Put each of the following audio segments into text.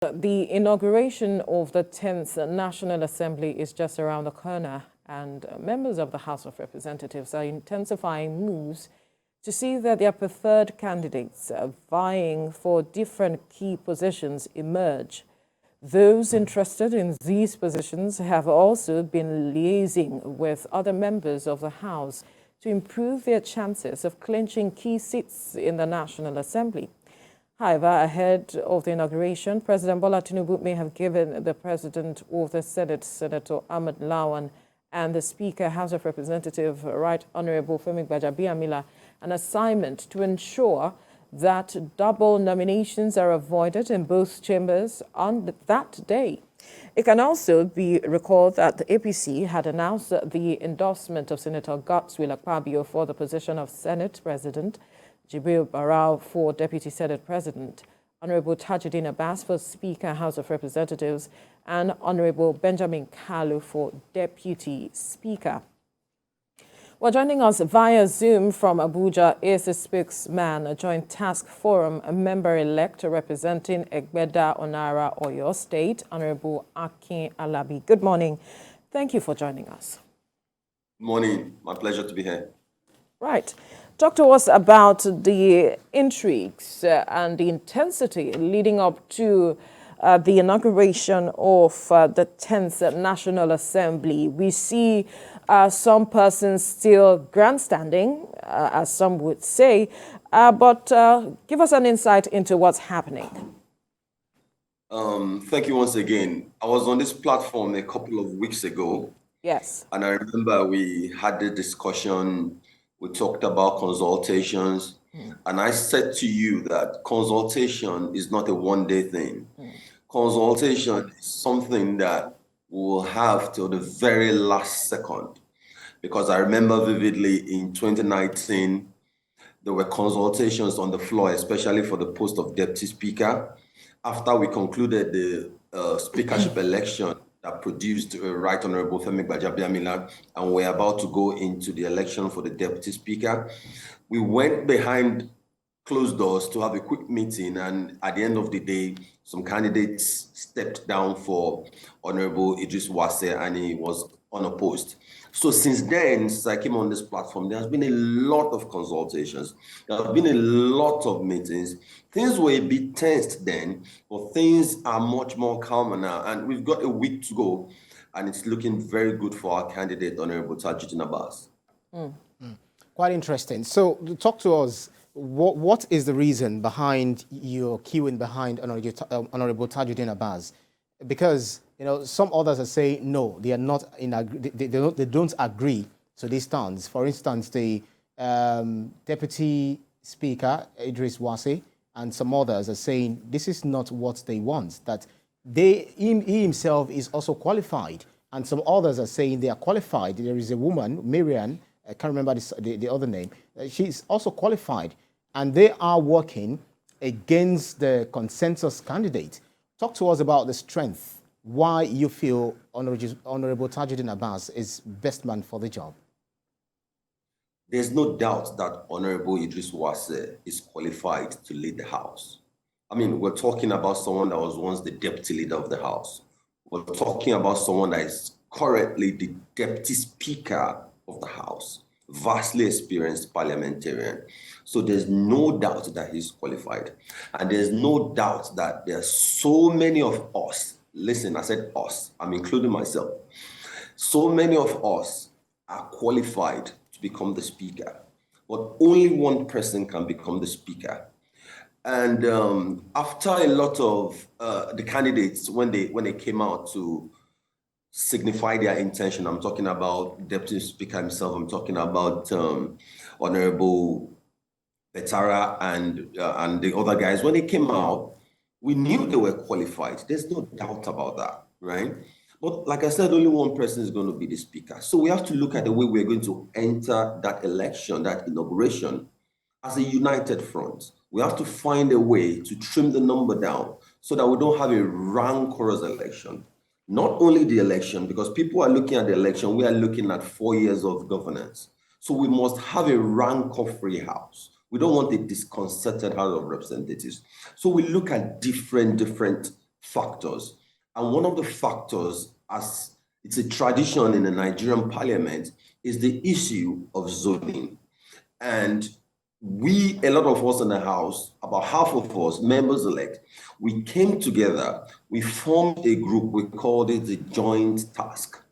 The inauguration of the 10th National Assembly is just around the corner, and members of the House of Representatives are intensifying moves to see that their preferred candidates vying for different key positions emerge. Those interested in these positions have also been liaising with other members of the House to improve their chances of clinching key seats in the National Assembly. However, ahead of the inauguration, President Bola Tinubu may have given the President of the Senate, Senator Ahmed Lawan, and the Speaker, House of Representatives, Right Honorable Femi Gbajabiamila, an assignment to ensure that double nominations are avoided in both chambers on that day. It can also be recalled that the APC had announced the endorsement of Senator Godswill Akpabio for the position of Senate President, Jibril Barau for Deputy Senate President, Honorable Tajuddin Abbas for Speaker, House of Representatives, and Honorable Benjamin Kalu for Deputy Speaker. Well, joining us via Zoom from Abuja is the spokesman, a Joint Task Forum, a member-elect representing Egbeda Onara, Oyo State, Honorable Akin Alabi. Good morning. Thank you for joining us. Good morning. My pleasure to be here. Right. Talk to us about the intrigues and the intensity leading up to the inauguration of the 10th National Assembly. We see some persons still grandstanding, as some would say, but give us an insight into what's happening. Thank you once again. I was on this platform a couple of weeks ago. Yes. And I remember we had the discussion. We talked about consultations, and I said to you that consultation is not a one-day thing. Consultation is something that we'll have till the very last second, because I remember vividly in 2019, there were consultations on the floor, especially for the post of Deputy Speaker. After we concluded the speakership election that produced Right Honorable Femi Gbajabiamila, and we're about to go into the election for the Deputy Speaker, we went behind closed doors to have a quick meeting, and at the end of the day, some candidates stepped down for Honorable Idris Wase, and he was unopposed. So since then, since I came on this platform, there has been a lot of consultations. There have been a lot of meetings. Things were a bit tensed then, but things are much more calmer now. And we've got a week to go, and it's looking very good for our candidate, Honorable Tajuddin Abbas. Quite interesting. So talk to us. What is the reason behind your queuing behind Honorable Tajuddin Abbas? Because some others are saying no, they are not they don't agree to these stance. For instance, the Deputy Speaker Idris Wase and some others are saying this is not what they want. That he himself is also qualified, and some others are saying they are qualified. There is a woman, Miriam, I can't remember the other name. She's also qualified, and they are working against the consensus candidate. Talk to us about the strength, why you feel Honorable Tajuddin Abbas is best man for the job. There's no doubt that Honorable Idris Wase is qualified to lead the House. I mean, we're talking about someone that was once the Deputy Leader of the House. We're talking about someone that is currently the Deputy Speaker of the House, vastly experienced parliamentarian. So there's no doubt that he's qualified. And there's no doubt that there are so many of us, listen, I said us, I'm including myself. So many of us are qualified to become the Speaker, but only one person can become the Speaker. And after a lot of the candidates, when they came out to signify their intention, I'm talking about Deputy Speaker himself, I'm talking about Honorable Betara and the other guys, when they came out, we knew they were qualified. There's no doubt about that, right? But like I said, only one person is going to be the Speaker. So we have to look at the way we're going to enter that election, that inauguration, as a united front. We have to find a way to trim the number down so that we don't have a rancorous election. Not only the election, because people are looking at the election, we are looking at 4 years of governance. So we must have a rancor-free House. We don't want a disconcerted House of Representatives. So we look at different factors. And one of the factors, as it's a tradition in the Nigerian parliament, is the issue of zoning. And a lot of us in the House, about half of us, members-elect, we came together, we formed a group, we called it the Joint Task.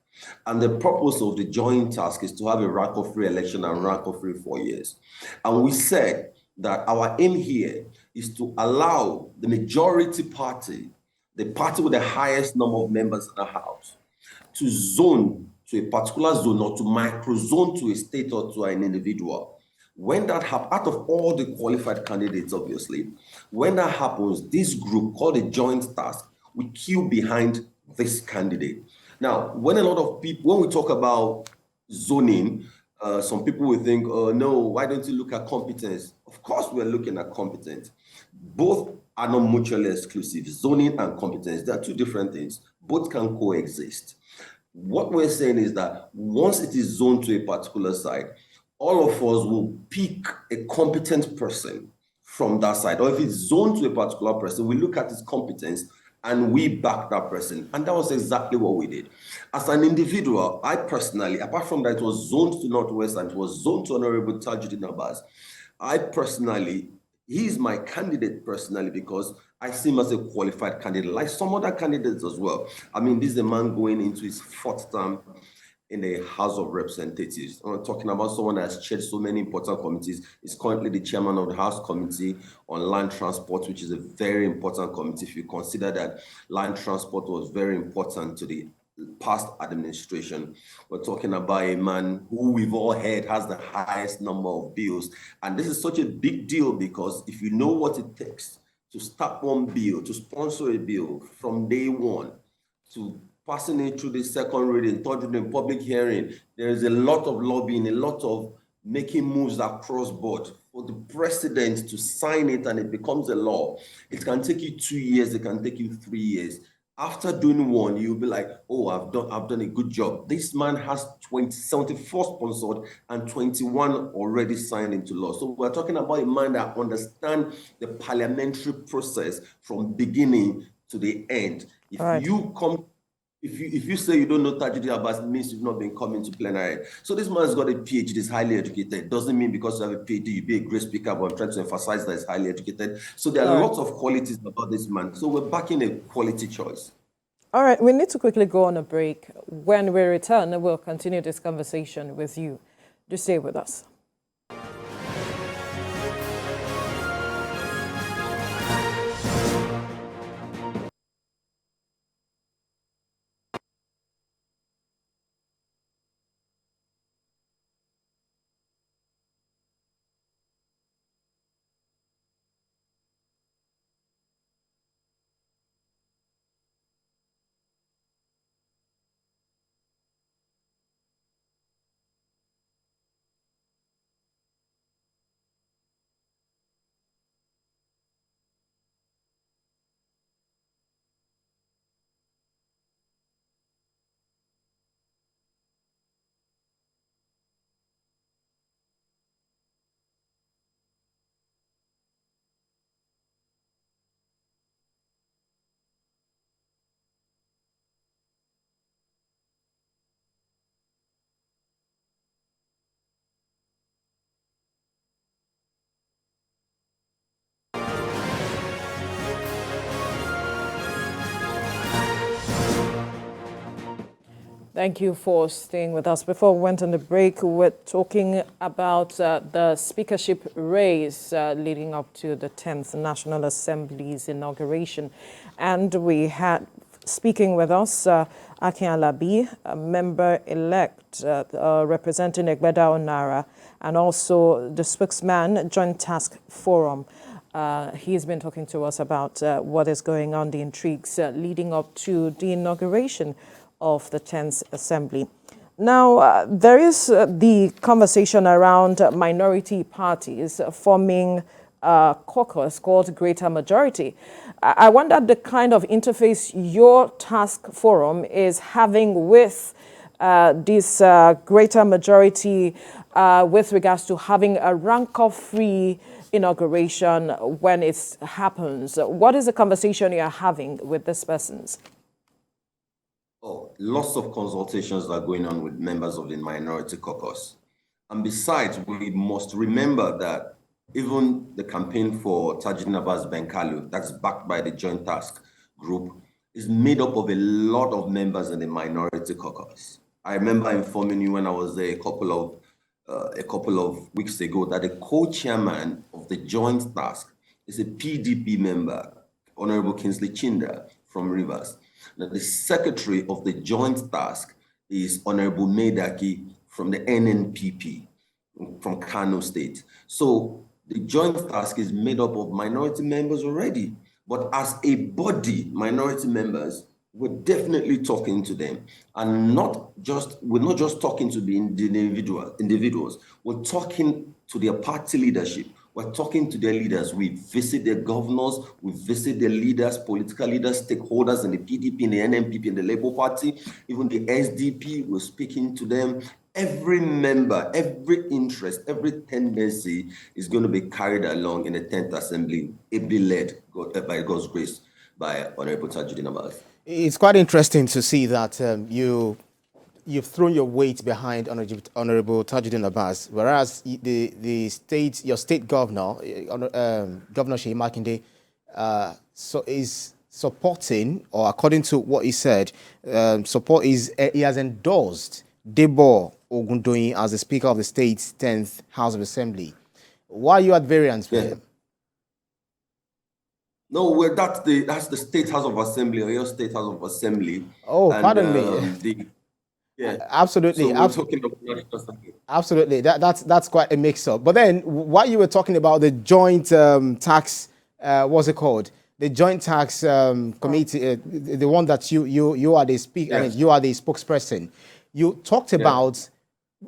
And the purpose of the Joint Task is to have a rank of free election and rank of free 4 years. And we said that our aim here is to allow the majority party, the party with the highest number of members in the House, to zone to a particular zone or to micro-zone to a state or to an individual. When that happens, out of all the qualified candidates, obviously, when that happens, this group called the Joint Task, we queue behind this candidate. Now, when we talk about zoning, some people will think, oh, no, why don't you look at competence? Of course, we're looking at competence. Both are not mutually exclusive. Zoning and competence, they are two different things. Both can coexist. What we're saying is that once it is zoned to a particular site, all of us will pick a competent person from that side. Or if it's zoned to a particular person, we look at his competence and we back that person. And that was exactly what we did. As an individual, I personally, apart from that it was zoned to Northwest and it was zoned to Honorable Tajuddin Abbas, he is my candidate personally because I see him as a qualified candidate, like some other candidates as well. I mean, this is a man going into his 4th term in the House of Representatives. I'm talking about someone that has chaired so many important committees. He's currently the chairman of the House Committee on Land Transport, which is a very important committee. If you consider that land transport was very important to the past administration, we're talking about a man who we've all heard has the highest number of bills. And this is such a big deal because if you know what it takes to start one bill, to sponsor a bill from day one, to passing it through the second reading, third reading, public hearing, there is a lot of lobbying, a lot of making moves across board. For the president to sign it and it becomes a law, it can take you 2 years, it can take you 3 years. After doing one, you'll be like, oh, I've done a good job. This man has 74 sponsored and 21 already signed into law. So we're talking about a man that understands the parliamentary process from beginning to the end. If you say you don't know Tajuddin Abbas, it means you've not been coming to plenary. So this man's got a PhD, he's highly educated. Doesn't mean because you have a PhD, you be a great speaker, but I'm trying to emphasize that he's highly educated. So there are lots of qualities about this man. So we're backing a quality choice. All right, we need to quickly go on a break. When we return, we'll continue this conversation with you. Do stay with us. Thank you for staying with us. Before we went on the break, we're talking about the speakership race leading up to the 10th National Assembly's inauguration. And we had, speaking with us, Akin Alabi, a member-elect representing Egbeda Onara, and also the spokesman, Joint Task Forum. He's been talking to us about what is going on, the intrigues leading up to the inauguration of the 10th Assembly. Now, there is the conversation around minority parties forming a caucus called Greater Majority. I wonder the kind of interface your task forum is having with this Greater Majority with regards to having a rank-of-free inauguration when it happens? What is the conversation you are having with these persons? Oh, lots of consultations are going on with members of the minority caucus. And besides, we must remember that even the campaign for Tajudeen Abbas Benkalu, that's backed by the Joint Task Group, is made up of a lot of members in the minority caucus. I remember informing you when I was there a couple of weeks ago that the co-chairman of the Joint Task is a PDP member, Honorable Kingsley Chinda from Rivers. Now, the secretary of the Joint Task is Honorable Medaki from the NNPP from Kano State. So the Joint Task is made up of minority members already. But as a body, minority members, we're definitely talking to them, and we're not just talking to the individuals. We're talking to their party leadership. We're talking to their leaders. We visit their governors. We visit their leaders, political leaders, stakeholders in the PDP, in the NNPP, in the Labour Party, even the SDP. We're speaking to them. Every member, every interest, every tendency is going to be carried along in the 10th Assembly, ably led by God's grace by Honorable Tajudeen Abbas. It's quite interesting to see that you've thrown your weight behind Honorable Tajudeen Abbas, whereas your state governor, Governor Seyi Makinde, is supporting, or according to what he said, he has endorsed Debo Ogundoyin as the Speaker of the state's 10th House of Assembly. Why are you at variance with him? No, that's the State House of Assembly, or your State House of Assembly. Oh, and, pardon me. Absolutely. So we're talking about absolutely. That's quite a mix-up. But then, while you were talking about the joint tax, what's it called? The joint tax committee, the one that you are the speaker, yes. I mean, you are the spokesperson. You talked about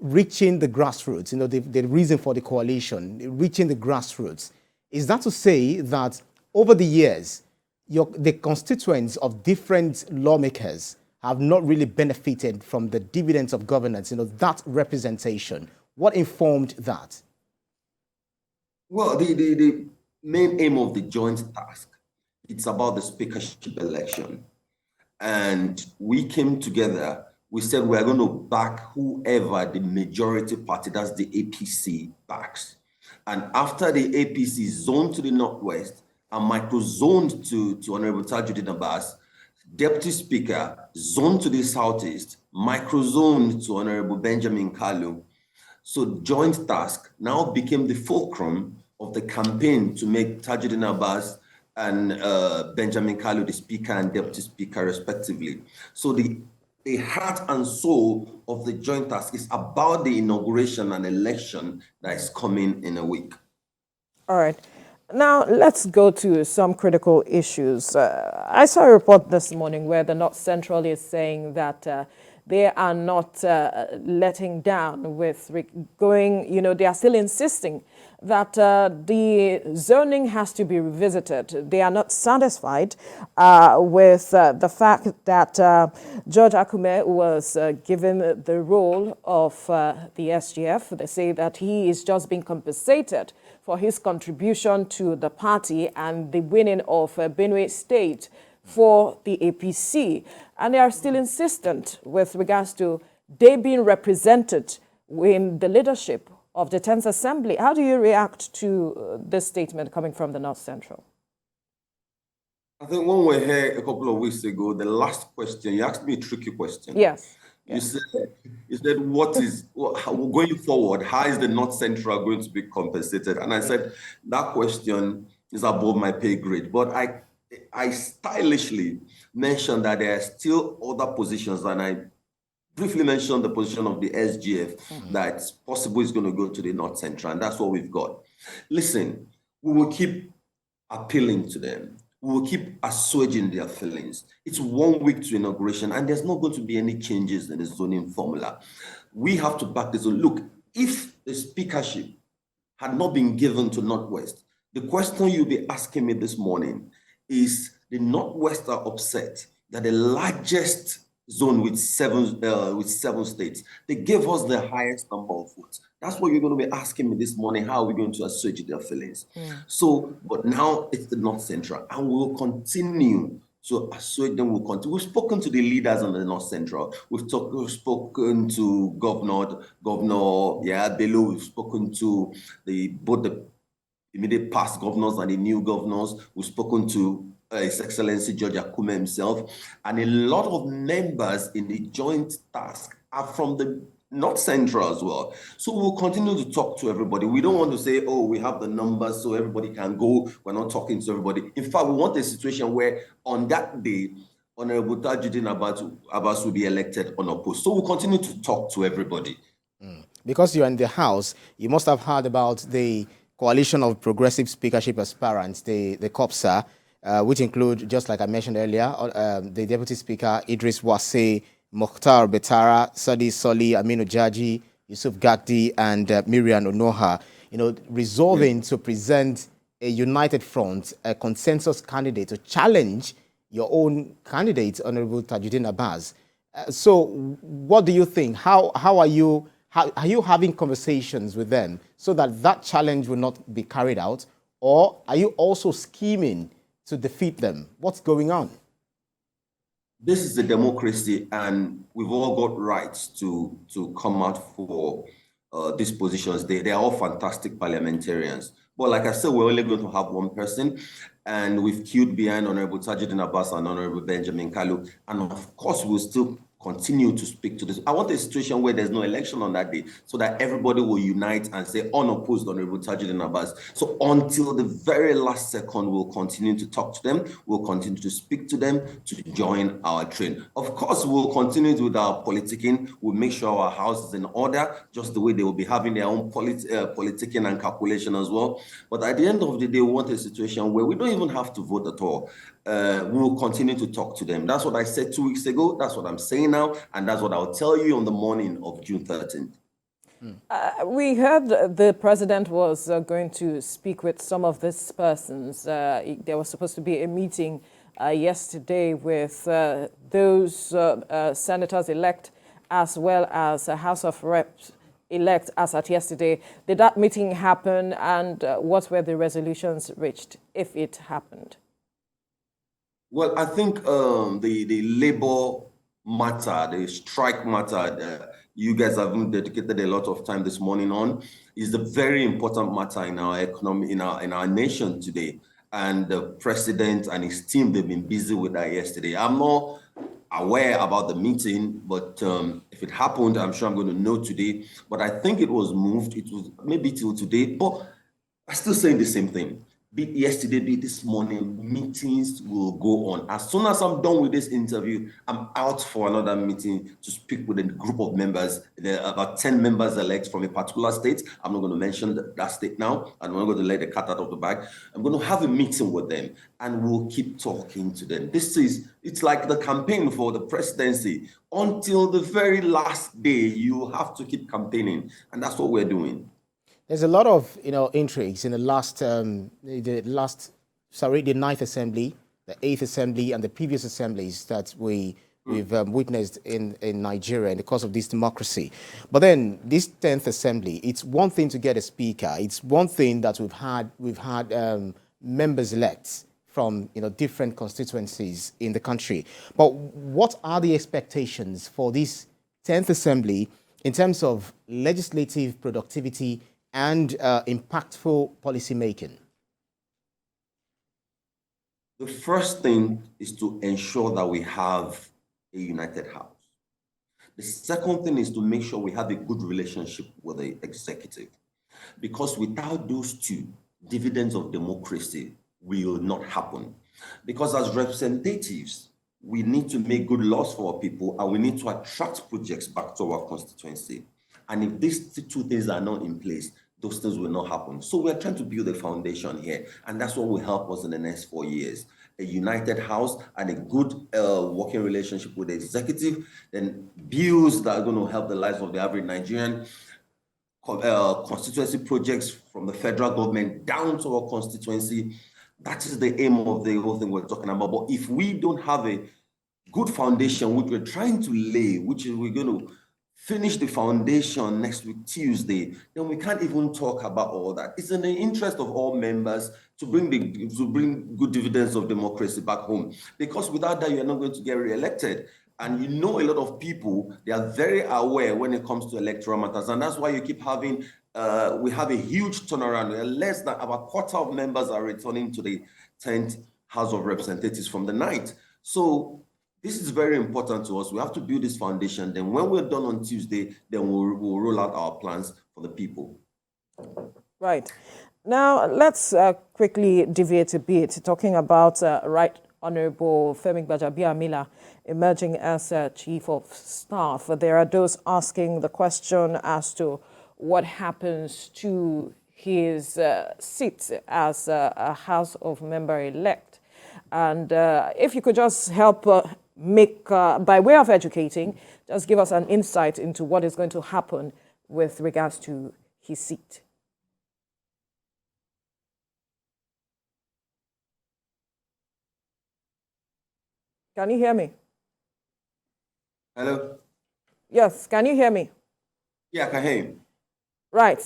reaching the grassroots. You know, the reason for the coalition, reaching the grassroots. Is that to say that over the years, the constituents of different lawmakers have not really benefited from the dividends of governance, you know, that representation? What informed that? Well, the main aim of the joint task, it's about the speakership election. And we came together, we said we're going to back whoever the majority party, that's the APC, backs. And after the APC zoned to the Northwest and micro-zoned to Honorable Tajudeen Abbas, Deputy Speaker zoned to the Southeast, micro-zoned to Honorable Benjamin Kalu. So joint task now became the fulcrum of the campaign to make Tajudeen Abbas and Benjamin Kalu the Speaker and Deputy Speaker respectively. So the heart and soul of the joint task is about the inauguration and election that is coming in a week. All right. Now, let's go to some critical issues. I saw a report this morning where the North Central is saying that they are not letting down with going, you know, they are still insisting that the zoning has to be revisited. They are not satisfied with the fact that George Akume was given the role of the SGF. They say that he is just being compensated for his contribution to the party and the winning of Benue State for the APC. And they are still insistent with regards to they being represented in the leadership of the 10th Assembly. How do you react to this statement coming from the North Central? I think when we were here a couple of weeks ago, the last question, you asked me a tricky question. Yes. You said, going forward, how is the North Central going to be compensated? And I said, that question is above my pay grade. But I stylishly mentioned that there are still other positions, and I briefly mentioned the position of the SGF that it's possible is going to go to the North Central, and that's what we've got. Listen, we will keep appealing to them. We will keep assuaging their feelings. It's 1 week to inauguration, and there's not going to be any changes in the zoning formula. We have to back this. Look, if the speakership had not been given to Northwest, the question you'll be asking me this morning is the Northwest are upset that the largest zone with seven states. They gave us the highest number of votes. That's what you're going to be asking me this morning. How are we going to assuage their feelings? So, but now it's the North Central, and we'll continue to assuage them. We'll continue. We've spoken to the leaders on the North Central. We've spoken to Governor Bello. We've spoken to both the immediate past governors and the new governors. We've spoken to His Excellency George Akume himself, and a lot of members in the joint task are from the North Central as well. So we'll continue to talk to everybody. We don't want to say, oh, we have the numbers so everybody can go. We're not talking to everybody. In fact, we want a situation where on that day, Honorable Tajuddin Abbas will be elected unopposed. So we'll continue to talk to everybody. Because you're in the House, you must have heard about the Coalition of Progressive Speakership Aspirants, the COPSA, which include, just like I mentioned earlier, the Deputy Speaker, Idris Wase, Mokhtar Betara, Sadi Soli, Aminu Jaji, Yusuf Gakdi, and Miriam Onoha, resolving to present a united front, a consensus candidate to challenge your own candidate, Honorable Tajuddin Abbas. So what do you think? How are you having conversations with them so that that challenge will not be carried out? Or are you also scheming to defeat them? What's going on? This is a democracy, and we've all got rights to come out for these positions. They are all fantastic parliamentarians. But like I said, we're only going to have one person, and we've queued behind Honorable Tajuddin Abbas and Honorable Benjamin Kalu. And of course, we'll still continue to speak to this. I want a situation where there's no election on that day so that everybody will unite and say unopposed Honorable Tajuddin Abbas. So until the very last second, we'll continue to talk to them. We'll continue to speak to them to join our train. Of course, we'll continue with our politicking. We'll make sure our house is in order, just the way they will be having their own politicking and calculation as well. But at the end of the day, we want a situation where we don't even have to vote at all. We will continue to talk to them. That's what I said 2 weeks ago. That's what I'm saying now. And that's what I'll tell you on the morning of June 13th. We heard the president was going to speak with some of these persons. There was supposed to be a meeting yesterday with those senators-elect as well as House of Reps-elect as at yesterday. Did that meeting happen, and what were the resolutions reached, if it happened? Well, I think the labor matter, the strike matter that you guys have dedicated a lot of time this morning on is a very important matter in our economy, in our nation today. And the president and his team, they've been busy with that yesterday. I'm not aware about the meeting, but if it happened, I'm sure I'm going to know today. But I think it was moved. It was maybe till today, but I'm still saying the same thing. Be it yesterday, be it this morning, meetings will go on. As soon as I'm done with this interview, I'm out for another meeting to speak with a group of members. There are about 10 members elect from a particular state. I'm not going to mention that state now. I'm not going to let the cat out of the bag. I'm going to have a meeting with them, and we'll keep talking to them. It's like the campaign for the presidency. Until the very last day, you have to keep campaigning, and that's what we're doing. There's a lot of intrigues in the ninth assembly, the 8th assembly, and the previous assemblies that we've witnessed in Nigeria in the course of this democracy. But then this 10th assembly, it's one thing to get a speaker. It's one thing that we've had members elect from different constituencies in the country. But what are the expectations for this 10th assembly in terms of legislative productivity and impactful policy making? The first thing is to ensure that we have a united house. The second thing is to make sure we have a good relationship with the executive, because without those two, dividends of democracy will not happen. Because as representatives, we need to make good laws for our people, and we need to attract projects back to our constituency. And if these two things are not in place, those things will not happen. So we're trying to build a foundation here, and that's what will help us in the next 4 years. A united house and a good working relationship with the executive, then bills that are going to help the lives of the average Nigerian, constituency projects from the federal government down to our constituency. That is the aim of the whole thing we're talking about. But if we don't have a good foundation, which we're trying to lay, which is we're going to finish the foundation next week, Tuesday, then we can't even talk about all that. It's in the interest of all members to bring good dividends of democracy back home. Because without that, you're not going to get re-elected. And you know, a lot of people, they are very aware when it comes to electoral matters. And that's why you keep having, we have a huge turnaround where less than about a quarter of members are returning to the 10th House of Representatives from the 9th. So this is very important to us. We have to build this foundation. Then when we're done on Tuesday, then we'll roll out our plans for the people. Right. Now, let's quickly deviate a bit, talking about Right Honorable Femi Gbajabiamila emerging as Chief of Staff. There are those asking the question as to what happens to his seat as a House of Member-elect. And if you could just help make, by way of educating, just give us an insight into what is going to happen with regards to his seat. Can you hear me? Hello? Yes, can you hear me? Yeah, I can hear you. Right.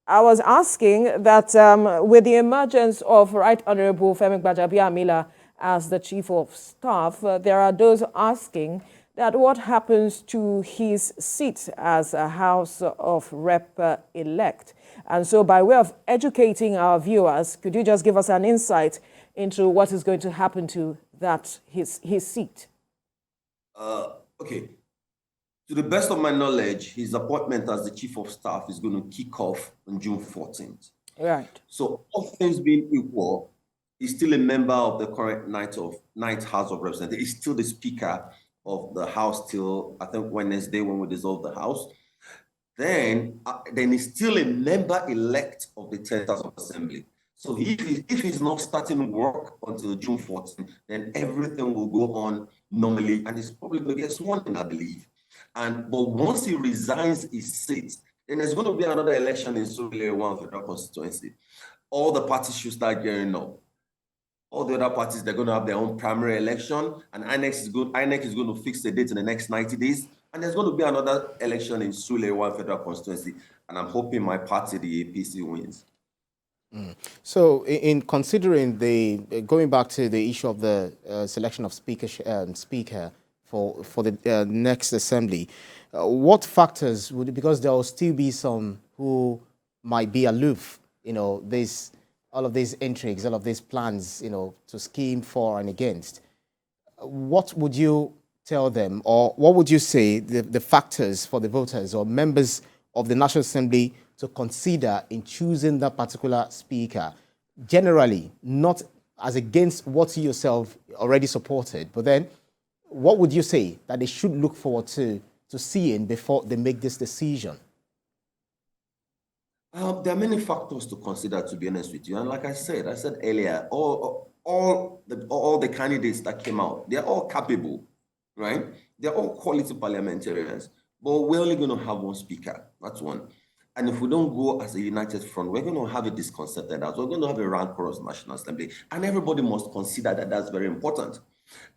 I was asking that with the emergence of Right Honorable Femi Gbajabiamila as the Chief of Staff, there are those asking that what happens to his seat as a House of Rep-elect. And so by way of educating our viewers, could you just give us an insight into what is going to happen to his seat? Okay. To the best of my knowledge, his appointment as the Chief of Staff is going to kick off on June 14th. Right. So all things being equal, he's still a member of the current 9th House of Representatives. He's still the Speaker of the House till, I think, Wednesday when we dissolve the House. Then he's still a member-elect of the 10th House of Assembly. So if he's not starting work until June 14th, then everything will go on normally, and he's probably going to get sworn in, I believe. But once he resigns his seat, then there's going to be another election in Surulere 1 federal constituency. All the parties should start gearing up. All the other parties, they're going to have their own primary election, and INEC is going to fix the date in the next 90 days. And there's going to be another election in Surulere 1 federal constituency. And I'm hoping my party, the APC, wins. So in considering going back to the issue of the selection of speaker for the next assembly, what factors would, because there will still be some who might be aloof, all of these intrigues, all of these plans, to scheme for and against, what would you tell them, or what would you say the factors for the voters or members of the National Assembly to consider in choosing that particular speaker? Generally, not as against what you yourself already supported, but then what would you say that they should look forward to seeing before they make this decision? There are many factors to consider, to be honest with you. And like I said earlier, all the candidates that came out, they're all capable, right? They're all quality parliamentarians, but we're only going to have one speaker. That's one. And if we don't go as a united front, we're going to have a disconcerted house. We're going to have a rancorous National Assembly. And everybody must consider that that's very important.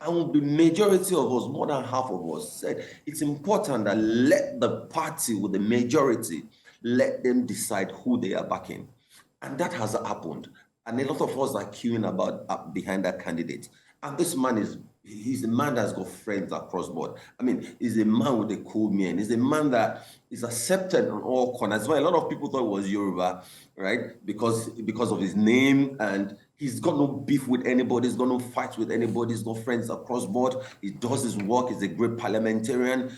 And the majority of us, more than half of us, said it's important that let the party with the majority, let them decide who they are backing. And that has happened. And a lot of us are queuing behind that candidate. And this man he's a man that's got friends across board. I mean, he's a man with a cool mien. He's a man that is accepted on all corners. Well, a lot of people thought it was Yoruba, right? Because of his name, and he's got no beef with anybody. He's got no fight with anybody. He's got friends across board. He does his work. He's a great parliamentarian.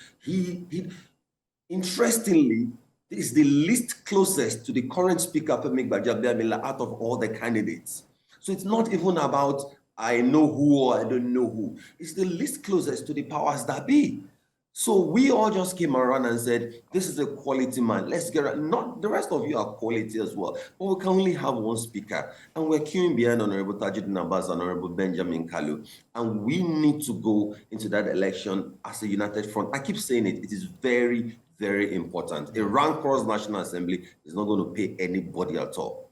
Interestingly, is the least closest to the current speaker, Femi Gbajabiamila, out of all the candidates. So it's not even about I know who or I don't know who. It's the least closest to the powers that be. So we all just came around and said, this is a quality man. Let's get it. Not the rest of you are quality as well, but we can only have one speaker. And we're queuing behind Honorable Tajuddin Abbas and Honorable Benjamin Kalu. And we need to go into that election as a united front. I keep saying it is very, very important. A rancorous National Assembly is not going to pay anybody at all.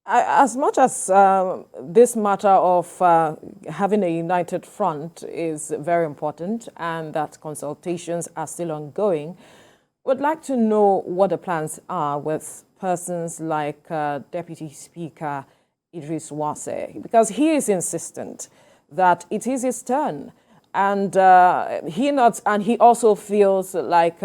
As much as this matter of having a united front is very important and that consultations are still ongoing, would like to know what the plans are with persons like Deputy Speaker Idris Wase, because he is insistent that it is his turn. And he also feels like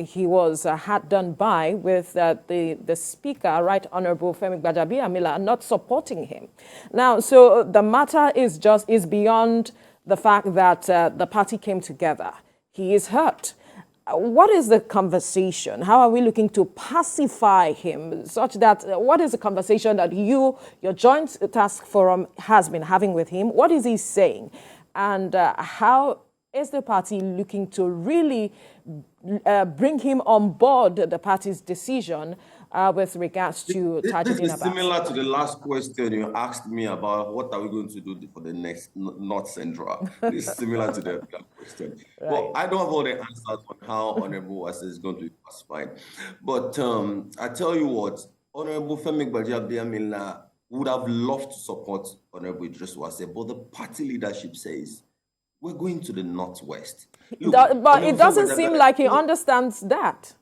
he was had done by with the Speaker, Right Honorable Femi Gbajabiamila, not supporting him. Now, so the matter is beyond the fact that the party came together. He is hurt. What is the conversation? How are we looking to pacify him such that, what is the conversation that your joint task forum has been having with him? What is he saying? And how is the party looking to really bring him on board the party's decision with regards to Tajuddin Abbas? This is similar to the last question you asked me about what are we going to do for the next North Central. This is similar to the question. Right. Well, I don't have all the answers on how Honorable Wase is going to be pacified. But I tell you what, Honorable Femi Gbajabiamila would have loved to support Honorable Idris Wase, but the party leadership says, we're going to the Northwest. Look, but it doesn't seem like he understands that.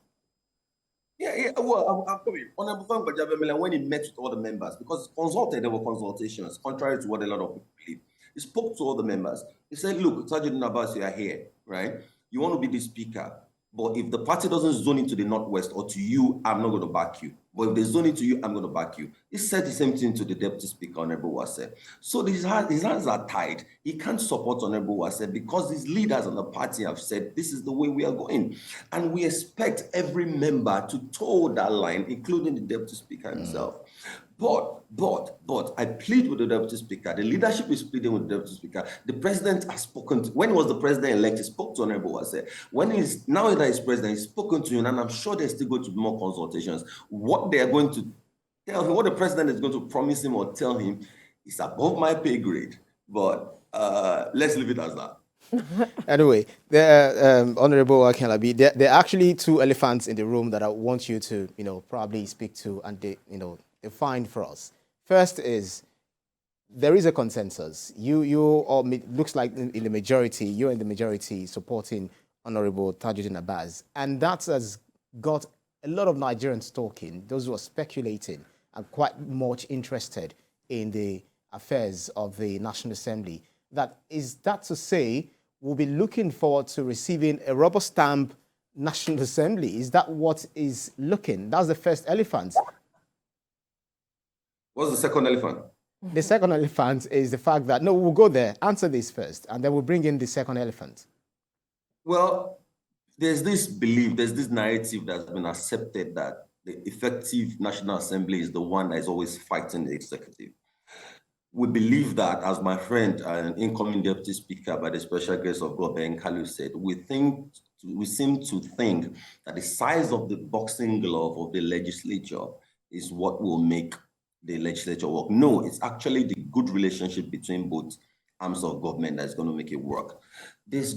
Yeah, well, I'm coming. Honorable Femi Gbajabiamila, when he met with all the members, because there were consultations, contrary to what a lot of people believe, he spoke to all the members. He said, look, Tajuddin Abbas, you are here, right? You want to be the speaker, but if the party doesn't zone into the Northwest or to you, I'm not going to back you. But if they zone into you, I'm going to back you. He said the same thing to the Deputy Speaker, Honorable Wase. So his hands are tied. He can't support Honorable Wase because his leaders on the party have said, this is the way we are going. And we expect every member to toe that line, including the Deputy Speaker himself. But I plead with the Deputy Speaker. The leadership is pleading with the Deputy Speaker. The President has spoken to, when he was the President-elect, he spoke to Honorable Wase. Now that he's President, he's spoken to him, and I'm sure there's still going to be more consultations. What they are going to tell him, what the President is going to promise him or tell him is above my pay grade. But let's leave it as that. Anyway, Honorable Akinlabi, there are actually two elephants in the room that I want you to, probably speak to and define for us. First is, there is a consensus. You all looks like in the majority, you're in the majority supporting Honorable Tajuddin Abbas, and that has got a lot of Nigerians talking, those who are speculating and quite much interested in the affairs of the National Assembly. Is that to say, we'll be looking forward to receiving a rubber stamp National Assembly? Is that what is looking? That's the first elephant. What's the second elephant? The second elephant is the fact that, no, we'll go there, answer this first, and then we'll bring in the second elephant. Well, there's this belief, there's this narrative that's been accepted that the effective National Assembly is the one that is always fighting the executive. We believe that, as my friend and incoming Deputy Speaker by the special grace of God, Ben Kalu, said, we seem to think that the size of the boxing glove of the legislature is what will make the legislature work. No, it's actually the good relationship between both arms of government that's going to make it work. There's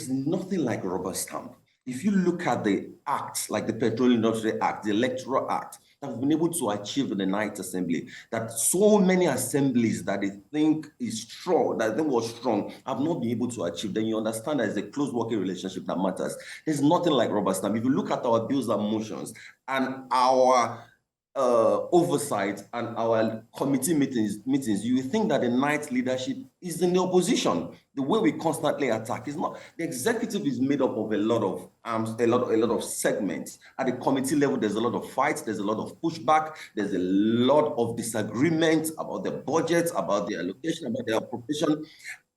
nothing like rubber stamp. If you look at the acts, like the Petroleum Industry Act, the Electoral Act, that we've been able to achieve in the Ninth Assembly, that so many assemblies that they think is strong, that they were strong, have not been able to achieve, then you understand that it's a close working relationship that matters. There's nothing like rubber stamp. If you look at our bills and motions and our oversight and our committee meetings, you think that the ninth leadership is in the opposition. The way we constantly attack is not. The executive is made up of a lot of arms, a lot of segments. At the committee level, there's a lot of fights, there's a lot of pushback, there's a lot of disagreement about the budget, about the allocation, about the appropriation.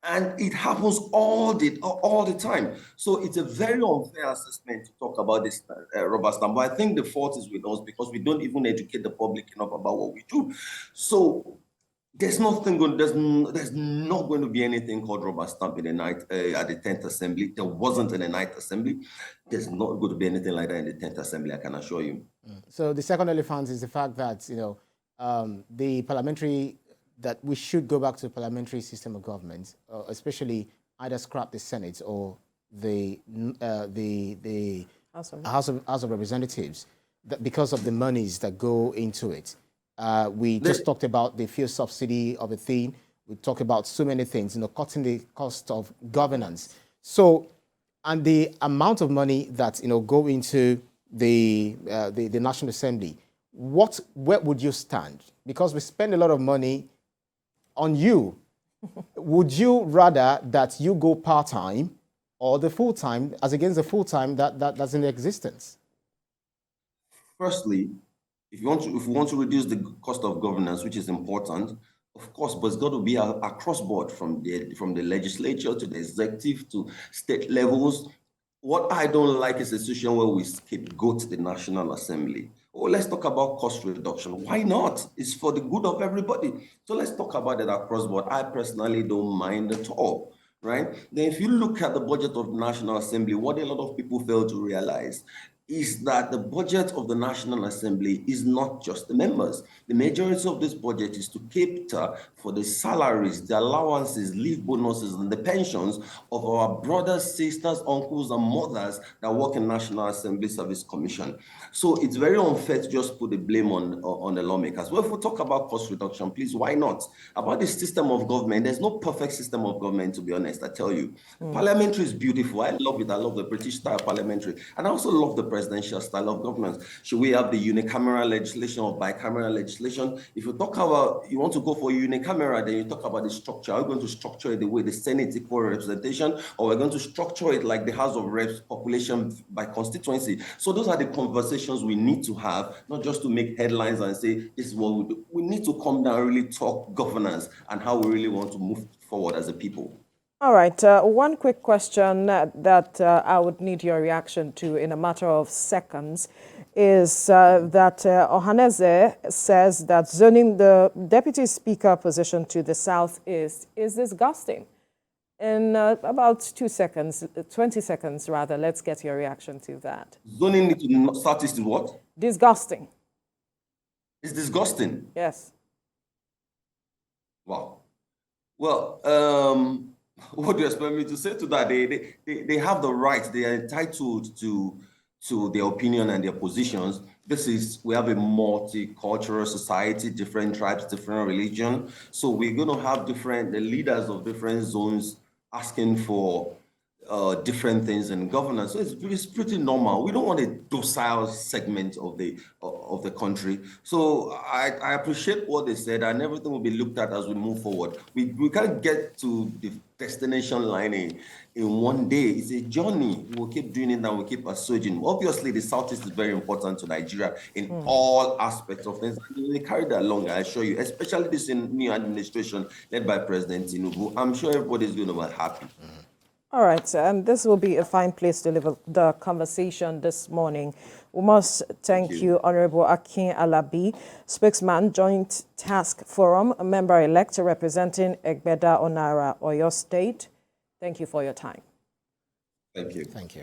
And it happens all the time. So it's a very unfair assessment to talk about this rubber stamp. But I think the fault is with us because we don't even educate the public enough about what we do. So there's not going to be anything called rubber stamp in the at the 10th Assembly. There wasn't in the 9th Assembly. There's not going to be anything like that in the 10th Assembly, I can assure you. So the second elephant is the fact that, the parliamentary, that we should go back to a parliamentary system of government, especially either scrap the Senate or the House of Representatives, because of the monies that go into it. We just talked about the fuel subsidy of a thing. We talked about so many things, cutting the cost of governance. So, and the amount of money that, go into the National Assembly, where would you stand? Because we spend a lot of money on you. Would you rather that you go part-time or the full-time as against the full-time that's in existence? Firstly, if we want to reduce the cost of governance, which is important, of course, but it's got to be across board from the legislature to the executive to state levels. What I don't like is a situation where we scapegoat the National Assembly. Oh, let's talk about cost reduction. Why not? It's for the good of everybody. So let's talk about it across board. I personally don't mind at all, right? Then if you look at the budget of the National Assembly, what a lot of people fail to realize is that the budget of the National Assembly is not just the members. The majority of this budget is to cater for the salaries, the allowances, leave bonuses, and the pensions of our brothers, sisters, uncles, and mothers that work in National Assembly Service Commission. So it's very unfair to just put the blame on the lawmakers. Well, if we talk about cost reduction, please, why not? About the system of government, there's no perfect system of government, to be honest, I tell you. Parliamentary is beautiful. I love it. I love the British style parliamentary. And I also love the presidential style of governance. Should we have the unicameral legislation or bicameral legislation? If you talk about, you want to go for unicameral, then you talk about the structure. Are we going to structure it the way the Senate equal representation, or we're going to structure it like the House of Reps, population by constituency? So those are the conversations we need to have, not just to make headlines and say, this is what we do. We need to come down and really talk governance and how we really want to move forward as a people. All right. One quick question that I would need your reaction to in a matter of seconds is that Ohaneze says that zoning the Deputy Speaker position to the Southeast is disgusting. In about 2 seconds, 20 seconds rather, let's get your reaction to that. Zoning it to Southeast is what? Disgusting. It's disgusting. Yes. Wow. Well, what do you expect me to say to that? They have the right. They are entitled to their opinion and their positions. We have a multicultural society, different tribes, different religion. So we're going to have the leaders of different zones asking for different things in governance. So it's pretty normal. We don't want a docile segment of the country. So I appreciate what they said, and everything will be looked at as we move forward. We can't get to the destination line in one day. It's a journey. We'll keep doing it and we'll keep surging. Obviously, the Southeast is very important to Nigeria in all aspects of things. They carry that along, I assure you, especially this new administration led by President Tinubu. I'm sure everybody's going to be happy. All right, and this will be a fine place to leave the conversation this morning. We must thank you, Honorable Akin Alabi, spokesman, Joint Task Forum, a member-elect representing Egbeda Onara, Oyo State. Thank you for your time. Thank you. Thank you.